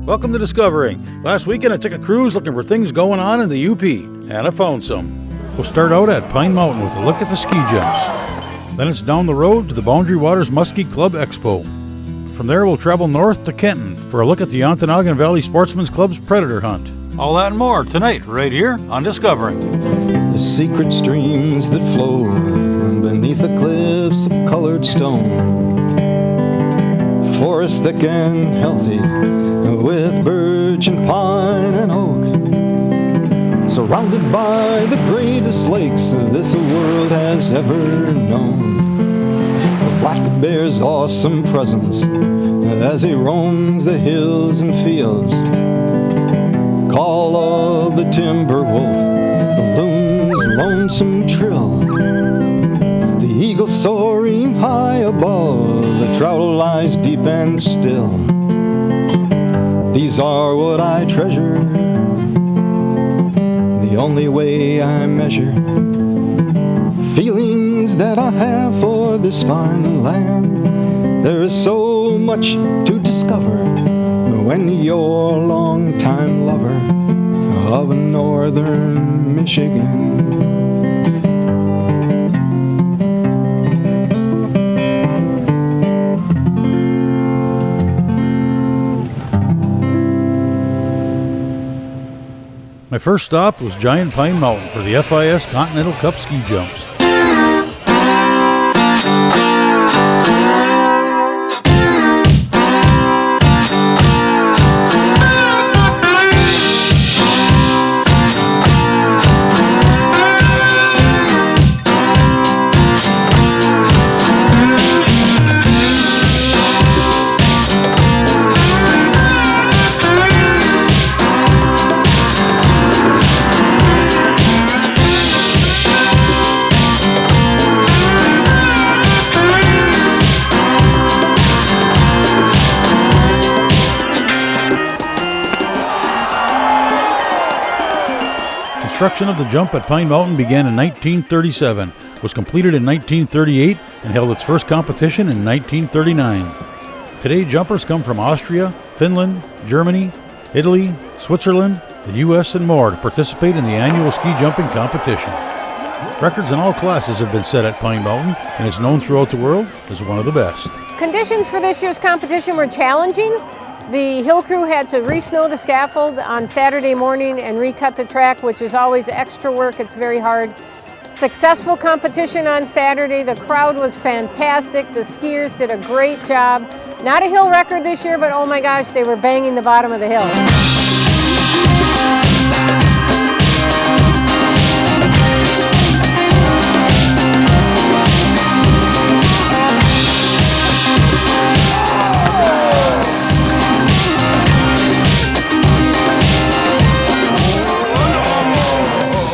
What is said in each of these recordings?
Welcome to Discovering. Last weekend I took a cruise looking for things going on in the UP, and I found some. We'll start out at Pine Mountain with a look at the ski jumps. Then it's down the road to the Boundary Waters Musky Club Expo. From there we'll travel north to Kenton for a look at the Ontonagon Valley Sportsman's Club's Predator Hunt. All that and more tonight, right here on Discovering. The secret streams that flow beneath the cliffs of colored stone. Forest thick and healthy with birch and pine and oak. Surrounded by the greatest lakes this world has ever known. The black bear's awesome presence as he roams the hills and fields. Call of the timber wolf, the loon's lonesome trill. The eagle soaring high above, the trout lies deep and still. These are what I treasure, the only way I measure feelings that I have for this fine land. There is so much to discover when you're a long-time lover of northern Michigan. My first stop was Giant Pine Mountain for the FIS Continental Cup ski jumps. Construction of the jump at Pine Mountain began in 1937, was completed in 1938, and held its first competition in 1939. Today, jumpers come from Austria, Finland, Germany, Italy, Switzerland, the U.S., and more to participate in the annual ski jumping competition. Records in all classes have been set at Pine Mountain, and is known throughout the world as one of the best. Conditions for this year's competition were challenging. The hill crew had to re-snow the scaffold on Saturday morning and recut the track, which is always extra work. It's very hard. Successful competition on Saturday. The crowd was fantastic. The skiers did a great job. Not a hill record this year, but oh my gosh, they were banging the bottom of the hill.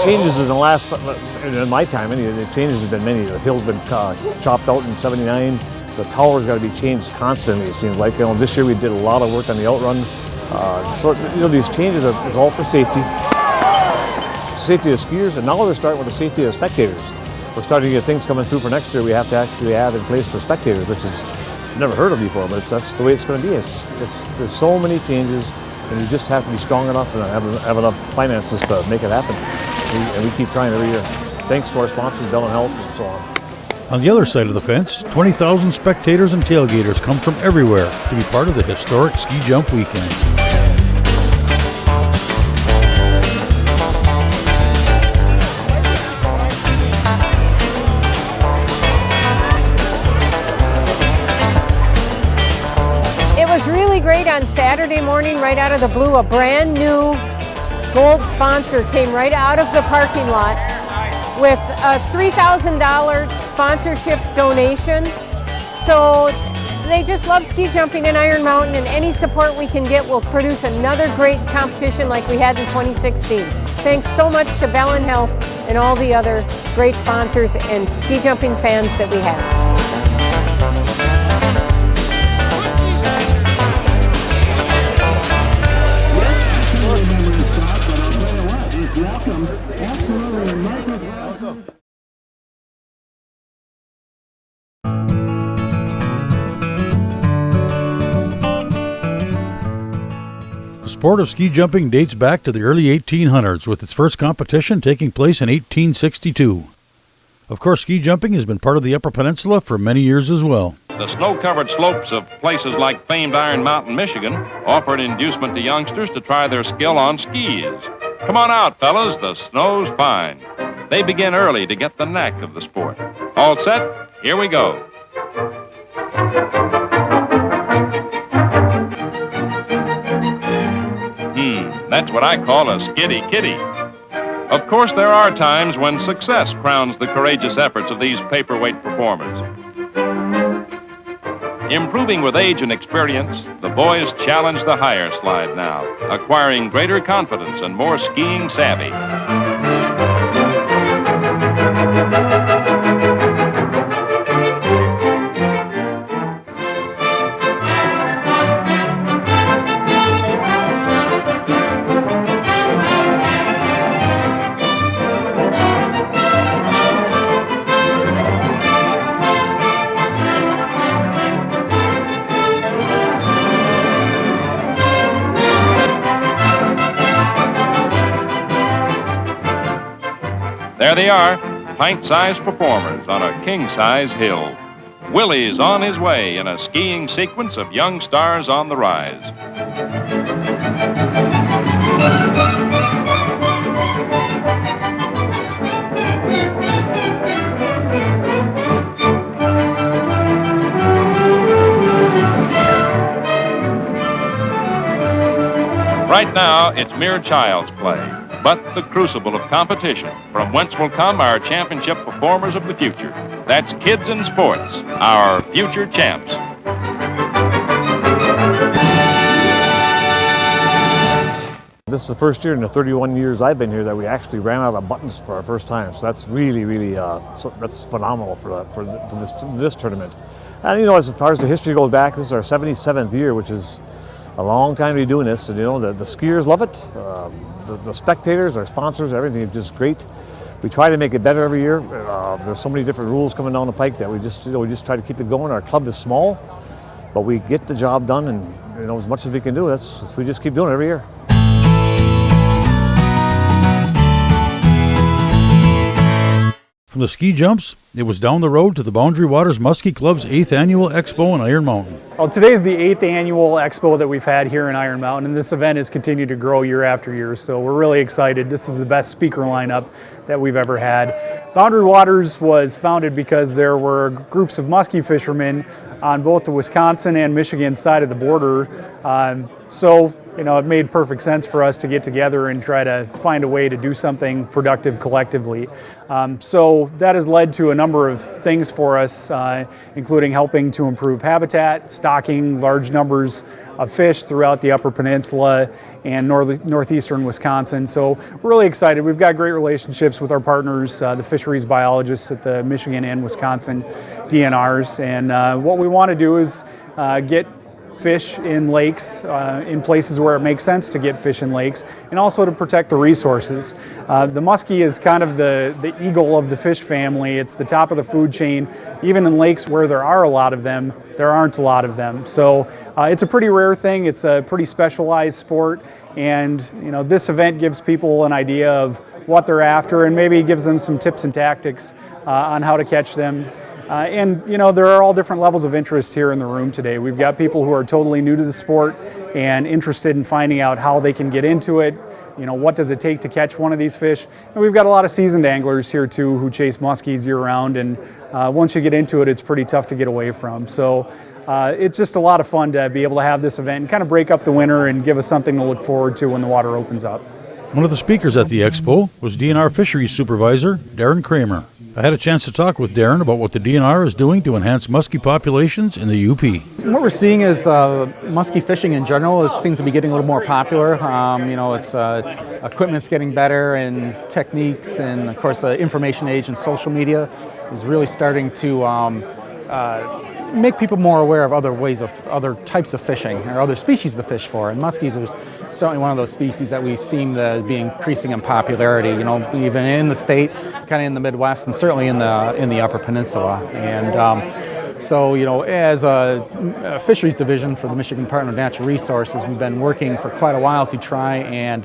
Changes in the last, in my time, the changes have been many. The hill's been chopped out in '79. The tower's got to be changed constantly, it seems like. This year we did a lot of work on the outrun. These changes is all for safety. Safety of skiers, and now they're starting with the safety of the spectators. We're starting to get things coming through for next year we have to actually have in place for spectators, which is never heard of before, but that's the way it's going to be. There's so many changes, and you just have to be strong enough and have enough finances to make it happen. And we keep trying every year. Thanks to our sponsors, Bell and Health, and so on. On the other side of the fence, 20,000 spectators and tailgaters come from everywhere to be part of the historic ski jump weekend. It was really great on Saturday morning, right out of the blue. A brand new gold sponsor came right out of the parking lot with a $3,000 sponsorship donation. So they just love ski jumping in Iron Mountain, and any support we can get will produce another great competition like we had in 2016. Thanks so much to Bell and Health and all the other great sponsors and ski jumping fans that we have. The sport of ski jumping dates back to the early 1800s, with its first competition taking place in 1862. Of course, ski jumping has been part of the Upper Peninsula for many years as well. The snow-covered slopes of places like famed Iron Mountain, Michigan, offer an inducement to youngsters to try their skill on skis. Come on out, fellas, the snow's fine. They begin early to get the knack of the sport. All set? Here we go. That's what I call a skiddy kitty. Of course, there are times when success crowns the courageous efforts of these paperweight performers. Improving with age and experience, the boys challenge the higher slide now, acquiring greater confidence and more skiing savvy. There they are, pint-sized performers on a king-size hill. Willie's on his way in a skiing sequence of young stars on the rise. Right now, it's mere child's play, but the crucible of competition, from whence will come our championship performers of the future. That's kids in sports, our future champs. This is the first year in the 31 years I've been here that we actually ran out of buttons for our first time. So that's really, that's phenomenal for this tournament. And you know, as far as the history goes back, this is our 77th year, which is a long time to be doing this. And you know, the skiers love it. The spectators, our sponsors, everything is just great. We try to make it better every year. There's so many different rules coming down the pike that we just try to keep it going. Our club is small, but we get the job done, and you know, as much as we can do, we just keep doing it every year. From the ski jumps, it was down the road to the Boundary Waters Muskie Club's 8th annual Expo in Iron Mountain. Well, today's the 8th annual Expo that we've had here in Iron Mountain, and this event has continued to grow year after year, so we're really excited. This is the best speaker lineup that we've ever had. Boundary Waters was founded because there were groups of muskie fishermen on both the Wisconsin and Michigan side of the border. So, you know, it made perfect sense for us to get together and try to find a way to do something productive collectively. So that has led to a number of things for us, including helping to improve habitat, stocking large numbers of fish throughout the Upper Peninsula and northeastern Wisconsin. So we're really excited. We've got great relationships with our partners, the fisheries biologists at the Michigan and Wisconsin DNRs. And what we want to do is get fish in lakes, in places where it makes sense to get fish in lakes, and also to protect the resources. The muskie is kind of the eagle of the fish family. It's the top of the food chain. Even in lakes where there are a lot of them, there aren't a lot of them. So it's a pretty rare thing. It's a pretty specialized sport, and you know, this event gives people an idea of what they're after, and maybe gives them some tips and tactics on how to catch them. And you know, there are all different levels of interest here in the room today. We've got people who are totally new to the sport and interested in finding out how they can get into it. You know, what does it take to catch one of these fish? And we've got a lot of seasoned anglers here too who chase muskies year round, and once you get into it, it's pretty tough to get away from. So it's just a lot of fun to be able to have this event and kind of break up the winter and give us something to look forward to when the water opens up. One of the speakers at the Expo was DNR Fisheries Supervisor Darren Kramer. I had a chance to talk with Darren about what the DNR is doing to enhance muskie populations in the UP. What we're seeing is muskie fishing in general seems to be getting a little more popular. You know, it's equipment's getting better, and techniques, and of course the information age and social media is really starting to make people more aware of other types of fishing or other species to fish for. And muskies are certainly one of those species that we seem to be increasing in popularity. You know, even in the state, kind of in the Midwest, and certainly in the Upper Peninsula. And So, as a fisheries division for the Michigan Department of Natural Resources, we've been working for quite a while to try and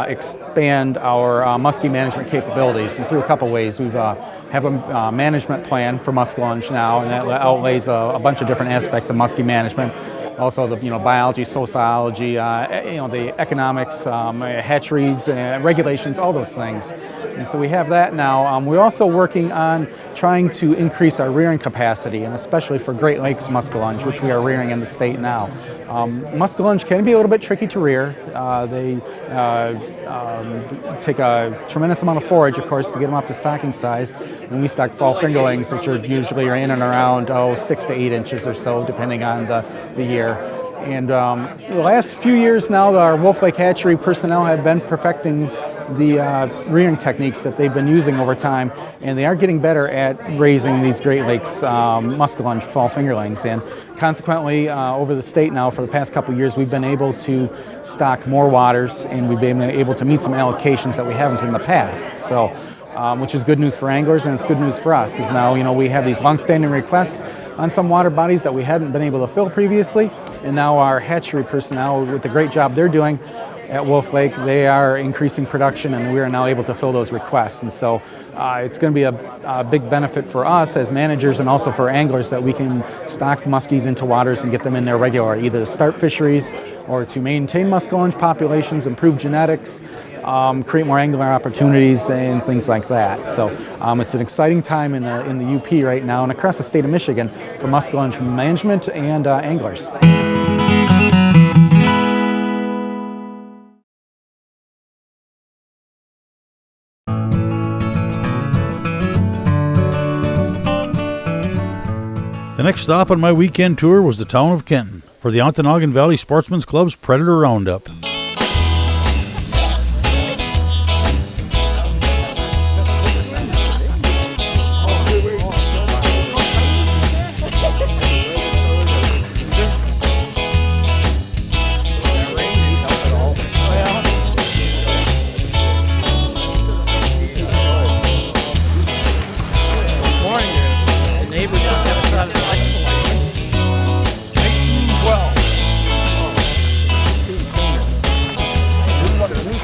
expand our muskie management capabilities, and through a couple ways. We have a management plan for muskellunge now, and that outlays a bunch of different aspects of muskie management. Also, the biology, sociology, the economics, hatcheries, regulations, all those things. And so we have that now. We're also working on trying to increase our rearing capacity, and especially for Great Lakes muskellunge, which we are rearing in the state now. Muskellunge can be a little bit tricky to rear. They take a tremendous amount of forage, of course, to get them up to stocking size. And we stock fall fingerlings, which are usually in and around 6 to 8 inches or so, depending on the year. And the last few years now, our Wolf Lake Hatchery personnel have been perfecting the rearing techniques that they've been using over time, and they are getting better at raising these Great Lakes muskellunge fall fingerlings. And consequently, over the state now for the past couple of years, we've been able to stock more waters, and we've been able to meet some allocations that we haven't in the past. So, which is good news for anglers, and it's good news for us, because now we have these long-standing requests on some water bodies that we hadn't been able to fill previously, and now our hatchery personnel, with the great job they're doing at Wolf Lake, they are increasing production, and we are now able to fill those requests. And so it's going to be a big benefit for us as managers, and also for anglers, that we can stock muskies into waters and get them in there regularly, either to start fisheries or to maintain muskellunge populations, improve genetics, create more angler opportunities, and things like that. So it's an exciting time in the UP right now, and across the state of Michigan, for muskellunge management and anglers. The next stop on my weekend tour was the town of Kenton for the Ontonagon Valley Sportsman's Club's Predator Roundup.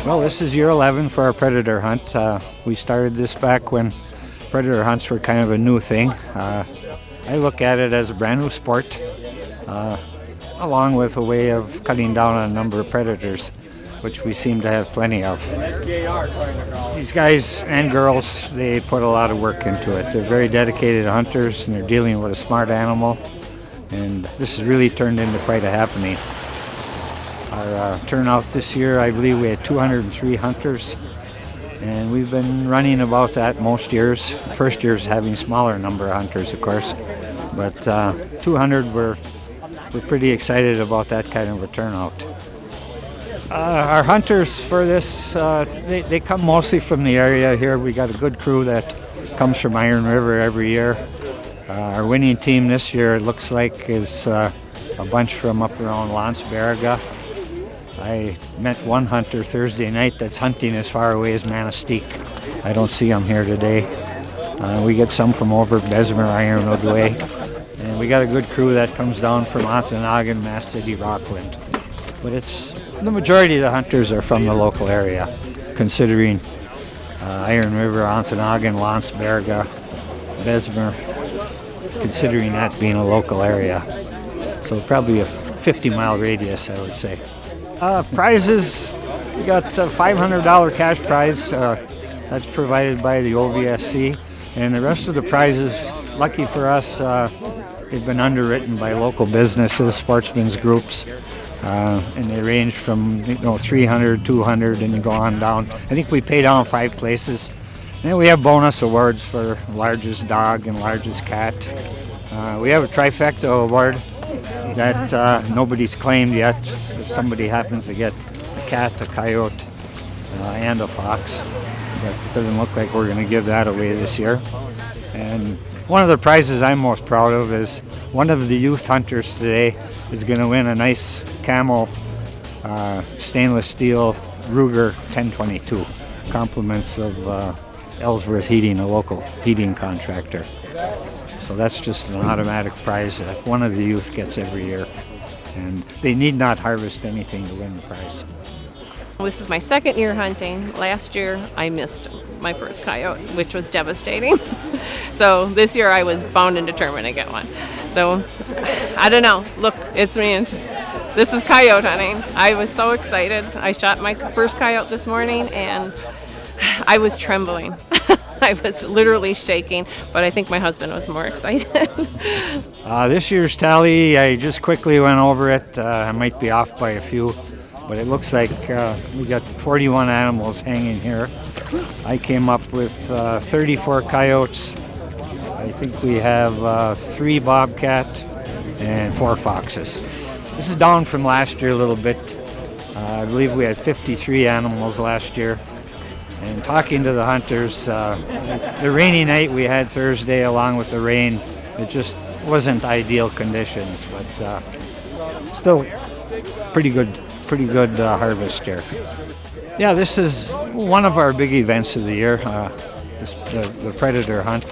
Well, this is year 11 for our predator hunt. We started this back when predator hunts were kind of a new thing. I look at it as a brand new sport, along with a way of cutting down on a number of predators, which we seem to have plenty of. These guys and girls, they put a lot of work into it. They're very dedicated hunters, and they're dealing with a smart animal, and this has really turned into quite a happening. Our turnout this year, I believe we had 203 hunters, and we've been running about that most years. First year's having smaller number of hunters, of course, but 200, we're pretty excited about that kind of a turnout. Our hunters for this, they come mostly from the area here. We got a good crew that comes from Iron River every year. Our winning team this year, it looks like, is a bunch from up around Landsberga. I met one hunter Thursday night that's hunting as far away as Manistee. I don't see him here today. We get some from over Bessemer, Ironwood Way. And we got a good crew that comes down from Ontonagon, Mass City, Rockland. But the majority of the hunters are from the local area, considering Iron River, Ontonagon, Landsberga, Bessemer, considering that being a local area. So probably a 50-mile radius, I would say. Prizes, we got a $500 cash prize. That's provided by the OVSC. And the rest of the prizes, lucky for us, they've been underwritten by local businesses, sportsmen's groups. And they range from 300, 200, and you go on down. I think we pay down 5 places. And we have bonus awards for largest dog and largest cat. We have a trifecta award that nobody's claimed yet. If somebody happens to get a cat, a coyote, and a fox, but it doesn't look like we're going to give that away this year. And one of the prizes I'm most proud of is one of the youth hunters today is going to win a nice camo stainless steel Ruger 1022, compliments of Ellsworth Heating, a local heating contractor. So So that's just an automatic prize that one of the youth gets every year. And they need not harvest anything to win the prize. This is my second year hunting. Last year I missed my first coyote, which was devastating. So this year I was bound and determined to get one. So I don't know. Look, it's me. This is coyote hunting. I was so excited. I shot my first coyote this morning and I was trembling. I was literally shaking, but I think my husband was more excited. This year's tally, I just quickly went over it. I might be off by a few, but it looks like we got 41 animals hanging here. I came up with 34 coyotes. I think we have 3 bobcat and 4 foxes. This is down from last year a little bit. I believe we had 53 animals last year. And talking to the hunters, the rainy night we had Thursday along with the rain, it just wasn't ideal conditions, but still pretty good harvest here. Yeah, this is one of our big events of the year, the predator hunt.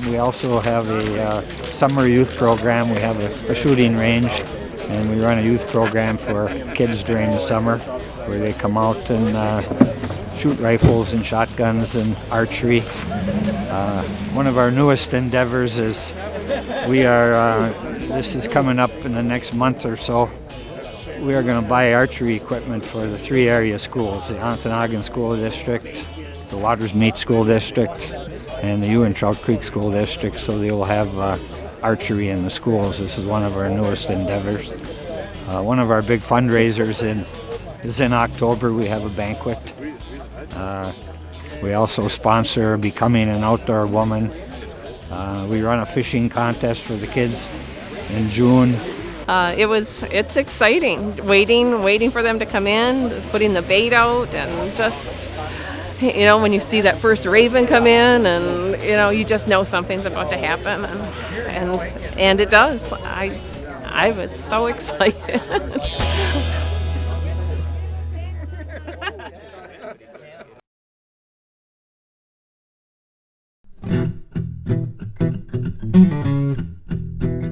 We also have a summer youth program. We have a shooting range, and we run a youth program for kids during the summer where they come out and shoot rifles and shotguns and archery. One of our newest endeavors is this is coming up in the next month or so. We are going to buy archery equipment for the 3 area schools, the Ontonagon School District, the Waters Meat School District, and the Ewan Trout Creek School District, so they will have archery in the schools. This is one of our newest endeavors. One of our big fundraisers is in October. We have a banquet. We also sponsor Becoming an Outdoor Woman. We run a fishing contest for the kids in June. It's exciting, waiting for them to come in, putting the bait out, and just, when you see that first raven come in, and you just know something's about to happen, and it does. I was so excited.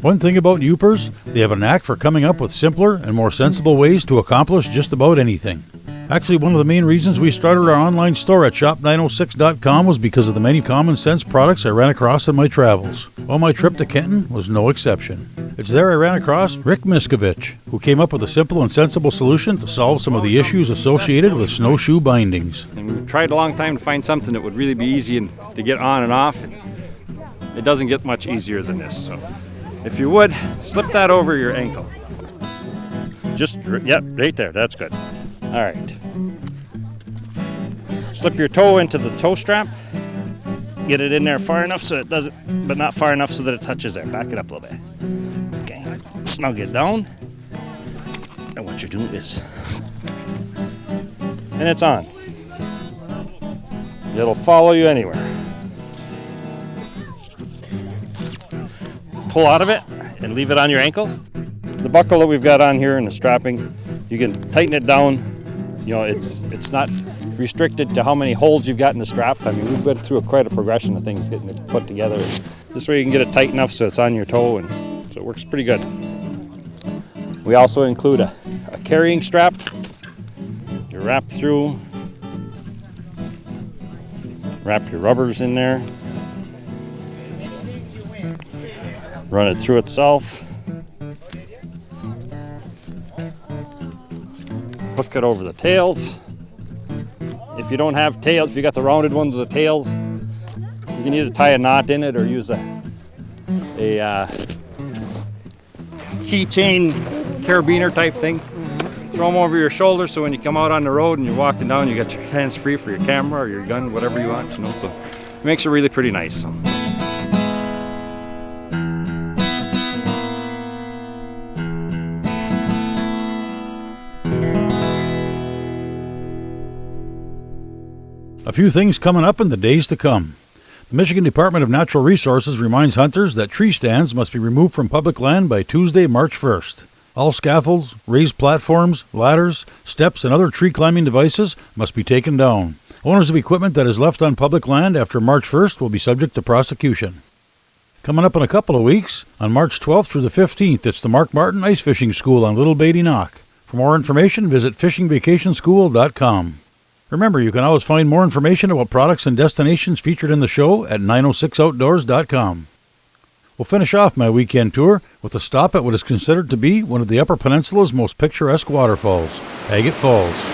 One thing about Yoopers, they have a knack for coming up with simpler and more sensible ways to accomplish just about anything. Actually, one of the main reasons we started our online store at shop906.com was because of the many common sense products I ran across in my travels. Well, my trip to Kenton was no exception. It's there I ran across Rick Miskovich, who came up with a simple and sensible solution to solve some of the issues associated with snowshoe bindings. And we tried a long time to find something that would really be easy to get on and off. It doesn't get much easier than this. So if you would, slip that over your ankle. Yep, right there, that's good. All right. Slip your toe into the toe strap. Get it in there far enough so it doesn't, but not far enough so that it touches there. Back it up a little bit. Okay, snug it down. And what you're doing is, and it's on. It'll follow you anywhere. Pull out of it and leave it on your ankle. The buckle that we've got on here and the strapping, you can tighten it down. It's not restricted to how many holes you've got in the strap. I mean, we've been through quite a progression of things getting it put together. This way you can get it tight enough so it's on your toe, and so it works pretty good. We also include a carrying strap. You wrap through, wrap your rubbers in there, run it through itself, hook it over the tails. If you don't have tails, if you got the rounded ones with the tails, you can either tie a knot in it or use a keychain carabiner type thing. Throw them over your shoulder so when you come out on the road and you're walking down, you got your hands free for your camera or your gun, whatever you want, so it makes it really pretty nice. So. A few things coming up in the days to come. The Michigan Department of Natural Resources reminds hunters that tree stands must be removed from public land by Tuesday, March 1st. All scaffolds, raised platforms, ladders, steps, and other tree climbing devices must be taken down. Owners of equipment that is left on public land after March 1st will be subject to prosecution. Coming up in a couple of weeks, on March 12th through the 15th, it's the Mark Martin Ice Fishing School on Little Beatty Knock. For more information, visit fishingvacationschool.com. Remember, you can always find more information about products and destinations featured in the show at 906outdoors.com. We'll finish off my weekend tour with a stop at what is considered to be one of the Upper Peninsula's most picturesque waterfalls, Agate Falls.